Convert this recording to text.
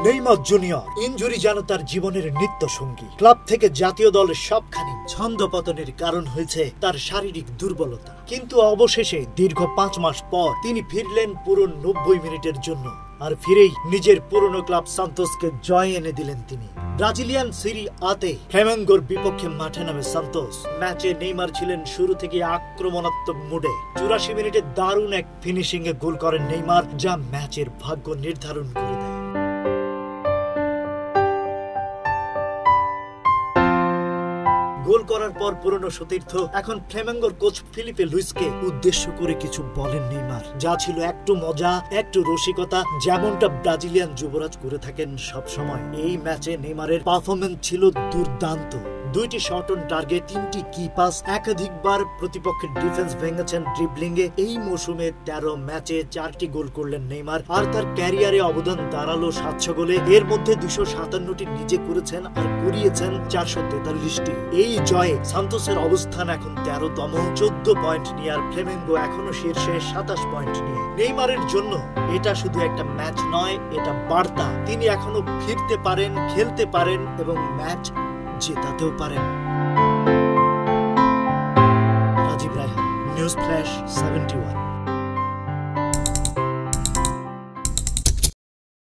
Neymar junior injury যেন তার জীবনের নিত্য সঙ্গী। ক্লাব থেকে জাতীয় দলের সবখানি ছন্দপতনের কারণ হয়েছে তার শারীরিক দুর্বলতা। কিন্তু অবশেষে দীর্ঘ 5 মাস পর তিনি ফিরলেন পুরো 90 মিনিটের জন্য। আর ফিরেই নিজের পুরনো ক্লাব সান্তোসকে জয় এনে দিলেন তিনি। ব্রাজিলিয়ান সিরি আতে ফ্লেমেঙ্গোর বিপক্ষে মাঠে নামে সান্তোস। ম্যাচে নেইমার ছিলেন শুরু থেকে আক্রমণাত্মক মুডে। 84 মিনিটে দারুণ এক ফিনিশিং এ গোল করেন নেইমার, যা ম্যাচের ভাগ্য নির্ধারণ করে দেয়। গোল করার পর পুরনো সতীর্থ এখন ফ্লেমেঙ্গোর কোচ ফিলিপে লুইসকে উদ্দেশ্য করে কিছু বলেন নেইমার, যা ছিল একটু মজা, একটু রসিকতা, যেমনটা ব্রাজিলিয়ান যুবরাজ করে থাকেন সব সময়। এই ম্যাচে নেইমারের পারফরম্যান্স ছিল দুর্দান্ত। 2টি শট অন টার্গেট, 3টি কি পাস, একাধিকবার প্রতিপক্ষের ডিফেন্স ভেঙেছেন ড্রিবলিং এ। এই মৌসুমে 13 ম্যাচে 4টি গোল করলেন নেইমার, আর তার ক্যারিয়ারে অবদান দাঁড়ালো 700 গোলে। এর মধ্যে 257টি নিজে করেছেন আর করিয়েছেন 443টি। এই জয়ে সান্তোসের অবস্থান এখন 13তম, 14 পয়েন্ট নিয়ে, আর ফ্লেমেঙ্গো এখনো শীর্ষে 27 পয়েন্ট নিয়ে। নেইমারের জন্য এটা শুধু একটা ম্যাচ নয়, এটা বার্তা। তিনি এখনো ফিরতে পারেন, খেলতে পারেন এবং ম্যাচ জেতাতেও পারেন। Rajib Raihan, news flash 71।